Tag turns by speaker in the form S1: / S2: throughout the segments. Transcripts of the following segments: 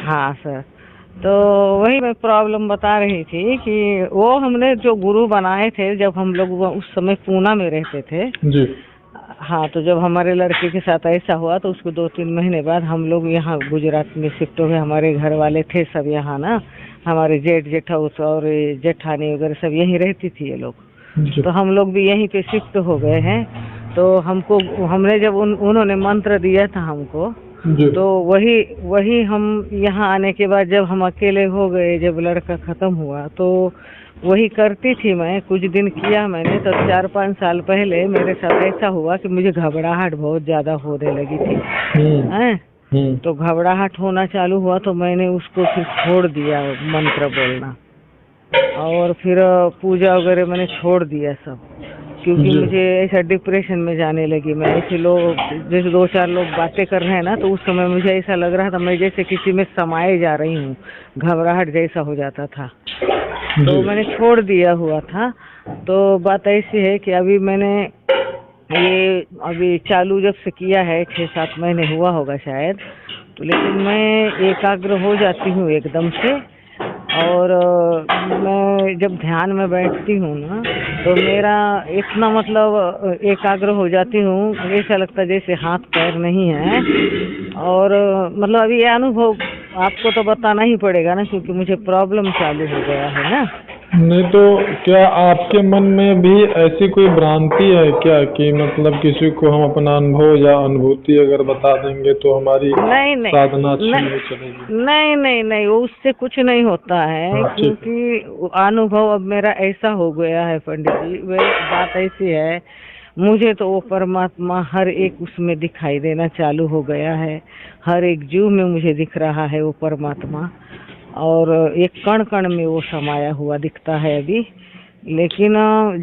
S1: हाँ सर। तो वही मैं प्रॉब्लम बता रही थी कि वो हमने जो गुरु बनाए थे जब हम लोग उस समय पूना में रहते थे।
S2: जी।
S1: हाँ, तो जब हमारे लड़के के साथ ऐसा हुआ तो उसको 2-3 महीने बाद हम लोग यहाँ गुजरात में शिफ्ट हो गए। हमारे घर वाले थे सब यहाँ ना, हमारे जेठ जेठाउस और ये जेठानी वगैरह सब यहीं रहती थी ये लोग।
S2: जी।
S1: तो हम लोग भी यहीं पे शिफ्ट हो गए हैं। तो हमको हमने जब उन्होंने मंत्र दिया था हमको,
S2: जी।
S1: तो वही वही हम यहाँ आने के बाद जब हम अकेले हो गए, जब लड़का खत्म हुआ, तो वही करती थी मैं। कुछ दिन किया मैंने, तो 4-5 साल पहले मेरे साथ ऐसा हुआ कि मुझे घबराहट बहुत ज्यादा होने लगी थी।
S2: हम्म।
S1: हैं?
S2: हम्म।
S1: तो घबराहट होना चालू हुआ तो मैंने उसको फिर छोड़ दिया मंत्र बोलना, और फिर पूजा वगैरह मैंने छोड़ दिया सब। क्योंकि
S2: जी।
S1: मुझे ऐसा डिप्रेशन में जाने लगी मैं। ऐसे लोग जैसे 2-4 लोग बातें कर रहे हैं ना, तो उस समय मुझे ऐसा लग रहा था मैं जैसे किसी में समाये जा रही हूँ, घबराहट जैसा हो जाता था।
S2: जी।
S1: तो मैंने छोड़ दिया हुआ था। तो बात ऐसी है कि अभी मैंने ये अभी चालू जब से किया है, 6-7 महीने हुआ होगा शायद। तो लेकिन मैं एकाग्र हो जाती हूँ एकदम से। और मैं जब ध्यान में बैठती हूँ ना, तो मेरा इतना मतलब एकाग्र हो जाती हूँ, ऐसा लगता है जैसे हाथ पैर नहीं है। और मतलब अभी ये अनुभव आपको तो बताना ही पड़ेगा ना, क्योंकि मुझे प्रॉब्लम चालू हो गया है ना।
S2: नहीं तो क्या आपके मन में भी ऐसी कोई भ्रांति है क्या कि मतलब किसी को हम अपना अनुभव या अनुभूति अगर बता देंगे तो हमारी
S1: नहीं नहीं
S2: साधना अच्छी
S1: नहीं
S2: नहीं चलेगी?
S1: नहीं नहीं नहीं, वो उससे कुछ नहीं होता है,
S2: हाँ, ठीक है।
S1: क्योंकि वो अनुभव अब मेरा ऐसा हो गया है पंडित जी। वे बात ऐसी है, मुझे तो वो परमात्मा हर एक उसमें दिखाई देना चालू हो गया है। हर एक जीव में मुझे दिख रहा है वो परमात्मा, और एक कण कण में वो समाया हुआ दिखता है अभी। लेकिन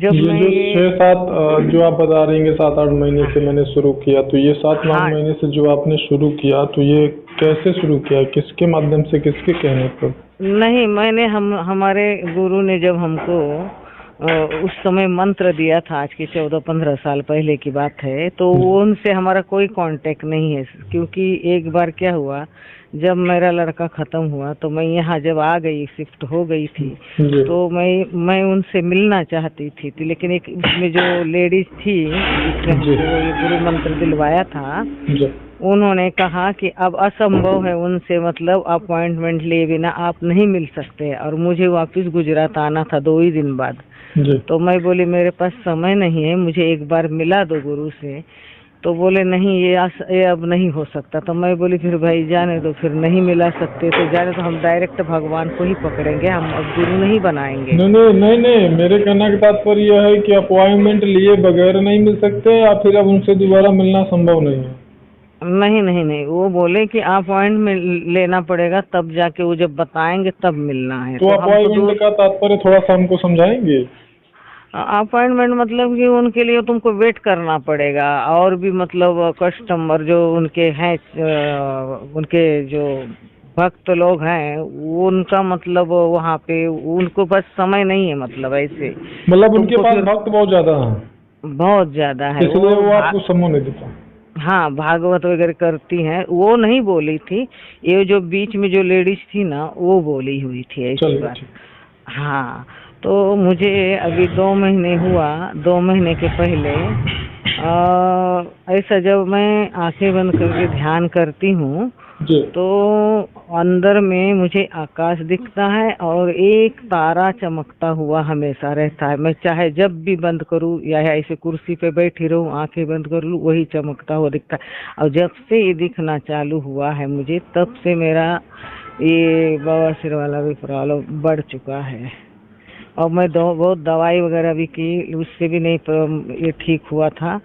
S1: जब
S2: ये
S1: मैं
S2: जो
S1: ये
S2: 6-7 जो आप बता रही हैं 7-8 महीने से मैंने शुरू किया, तो ये 7-8
S1: हाँ,
S2: महीने से जो आपने शुरू किया तो ये कैसे शुरू किया, किसके माध्यम से, किसके कहने पर?
S1: नहीं, मैंने हमारे गुरु ने जब हमको उस समय मंत्र दिया था, आज की 14-15 साल पहले की बात है, तो वो उनसे हमारा कोई कांटेक्ट नहीं है। क्योंकि एक बार क्या हुआ, जब मेरा लड़का खत्म हुआ तो मैं यहाँ जब आ गई, शिफ्ट हो गई थी,
S2: जी।
S1: तो मैं उनसे मिलना चाहती थी। लेकिन एक उसमें जो लेडीज थी जिसने
S2: जी।
S1: हमको ये गुरु मंत्र दिलवाया था,
S2: जी।
S1: उन्होंने कहा कि अब असंभव है उनसे, मतलब अपॉइंटमेंट लिए बिना आप नहीं मिल सकते। और मुझे वापस गुजरात आना था 2 ही दिन बाद।
S2: जी।
S1: तो मैं बोली मेरे पास समय नहीं है, मुझे एक बार मिला दो गुरु से। तो बोले नहीं, ये अब नहीं हो सकता। तो मैं बोली फिर भाई जाने दो, फिर नहीं मिला सकते तो जाने दो, हम डायरेक्ट भगवान को ही पकड़ेंगे, हम अब गुरु नहीं बनाएंगे।
S2: नहीं नहीं नहीं नहीं, मेरे कहने का तात्पर्य यह है कि अपॉइंटमेंट लिए बगैर नहीं मिल सकते या फिर अब उनसे दोबारा मिलना संभव नहीं है?
S1: नहीं नहीं नहीं, वो बोले कि अपॉइंटमेंट लेना पड़ेगा, तब जाके वो जब बताएंगे तब मिलना है।
S2: तो
S1: तो हमको
S2: अपॉइंटमेंट
S1: दूर
S2: का तात्पर्य थोड़ा सा हमको समझाएंगे?
S1: अपॉइंटमेंट मतलब कि उनके लिए तुमको वेट करना पड़ेगा। और भी मतलब कस्टमर जो उनके हैं, उनके जो भक्त लोग हैं, वो उनका मतलब वहाँ पे उनको बस समय नहीं है, मतलब ऐसे
S2: मतलब उनके
S1: तुमको
S2: पास
S1: फिर
S2: भक्त बहुत ज्यादा हैं,
S1: बहुत ज्यादा है
S2: इसलिए
S1: वो
S2: वो आपको समूह नहीं देता?
S1: हाँ, भागवत वगैरह करती हैं। वो नहीं बोली थी, ये जो बीच में जो लेडीज थी ना, वो बोली हुई थी ऐसी
S2: चलिए
S1: बात।
S2: ठीक।
S1: हाँ, तो मुझे अभी 2 महीने हुआ, 2 महीने के पहले ऐसा जब मैं आंखें बंद करके ध्यान करती हूँ,
S2: जी।
S1: तो अंदर में मुझे आकाश दिखता है और एक तारा चमकता हुआ हमेशा रहता है। मैं चाहे जब भी बंद करूँ या ऐसे कुर्सी पे बैठी रहूँ, आंखें बंद कर लूँ, वही चमकता हुआ दिखता है। और जब से ये दिखना चालू हुआ है मुझे, तब से मेरा ये बवासीर वाला भी प्रॉब्लम बढ़ चुका है। और मैं बहुत दवाई वगैरह भी की, उससे भी नहीं ये ठीक हुआ था।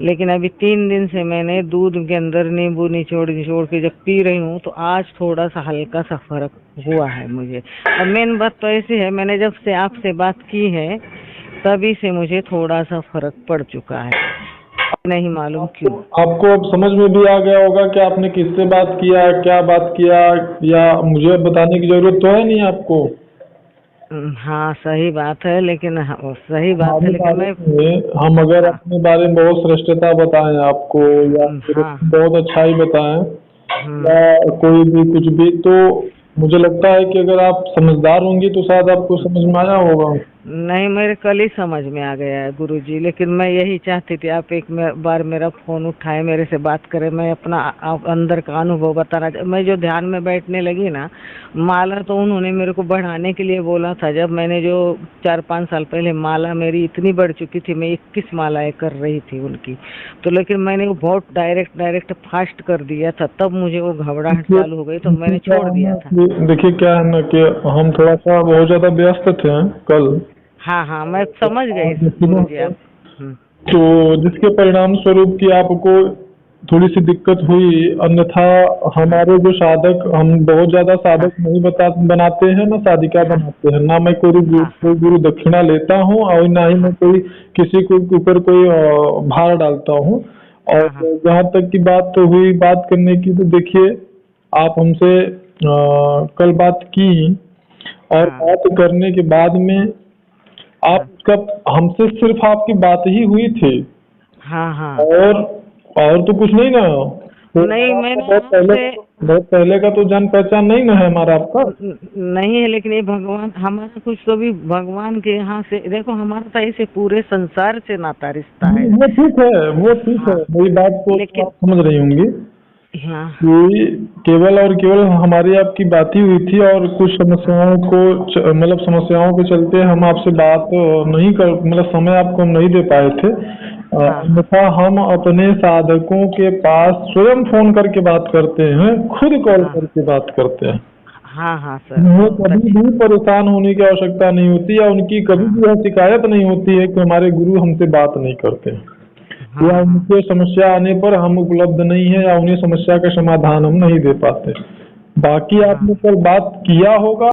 S1: लेकिन अभी 3 दिन से मैंने दूध के अंदर नींबू निचोड़ निचोड़ के जब पी रही हूँ, तो आज थोड़ा सा हल्का सा फर्क हुआ है मुझे। और मेन बात तो ऐसी है, मैंने जब से आपसे बात की है तभी से मुझे थोड़ा सा फर्क पड़ चुका है, नहीं मालूम क्यों।
S2: आपको अब समझ में भी आ गया होगा कि आपने किससे बात किया, क्या बात किया, या मुझे बताने की जरूरत तो है नहीं आपको?
S1: हाँ सही बात है, लेकिन सही बात है,
S2: हमारे
S1: लेकिन
S2: बारे
S1: मैं
S2: में हम अगर
S1: हाँ
S2: अपने बारे में बहुत श्रेष्ठता बताएं आपको या फिर
S1: हाँ
S2: बहुत अच्छाई बताएं, या कोई भी कुछ भी, तो मुझे लगता है कि अगर आप समझदार होंगी तो शायद आपको समझ में आया होगा।
S1: नहीं, मेरे कल ही समझ में आ गया है गुरुजी, लेकिन मैं यही चाहती थी आप एक बार मेरा फोन उठाए, मेरे से बात करें, मैं अपना अंदर का अनुभव बताना मैं जो ध्यान में बैठने लगी ना, माला तो उन्होंने मेरे को बढ़ाने के लिए बोला था। जब मैंने जो 4-5 साल पहले माला मेरी इतनी बढ़ चुकी थी, मैं 21 मालाएं कर रही थी उनकी, तो लेकिन मैंने वो बहुत डायरेक्ट फास्ट कर दिया था, तब मुझे वो घबराहट चालू हो गई, तो मैंने छोड़ दिया था।
S2: देखिए क्या है ना कि हम थोड़ा सा बहुत ज्यादा व्यस्त थे कल।
S1: हाँ हाँ, मैं समझ गई गुरुजी आप।
S2: तो जिसके परिणाम स्वरूप कि आपको थोड़ी सी दिक्कत हुई, अन्यथा हमारे जो साधक, हम बहुत ज्यादा साधक नहीं बनाते हैं ना साधिका बनाते हैं, ना मैं कोई गुरु दक्षिणा लेता हूँ और ना ही मैं कोई किसी के ऊपर कोई भार डालता हूँ। और जहाँ तक की बात हुई बात करने की, तो देखिए आप हमसे कल बात की, और बात करने के बाद में आप उसका हमसे सिर्फ आपकी बात ही हुई थी।
S1: हाँ हाँ।
S2: और तो कुछ नहीं ना। तो
S1: नहीं, मैंने
S2: बहुत पहले का तो जान पहचान नहीं ना है हमारा आपका।
S1: नहीं है, लेकिन ये भगवान हमारा कुछ तो भी भगवान के यहाँ से देखो, हमारा तो ऐसे पूरे संसार से नाता रिश्ता है।
S2: वो ठीक है, वो ठीक है, मेरी बात को आप समझ रही होंगी कि केवल और केवल हमारी आपकी बात ही हुई थी, और कुछ समस्याओं को मतलब समस्याओं के चलते हम आपसे बात नहीं कर, मतलब समय आपको हम नहीं दे पाए थे। अन्यथा हम अपने साधकों के पास स्वयं फोन करके बात करते हैं, खुद कॉल करके बात करते हैं।
S1: हाँ हाँ सर,
S2: उन्हें कभी भी परेशान होने की आवश्यकता नहीं होती, या उनकी कभी भी यह शिकायत नहीं होती है कि हमारे गुरु हमसे बात नहीं करते, या उनके समस्या आने पर हम उपलब्ध नहीं है, या उन्हें समस्या का समाधान हम नहीं दे पाते। बाकी आपने कल बात किया होगा।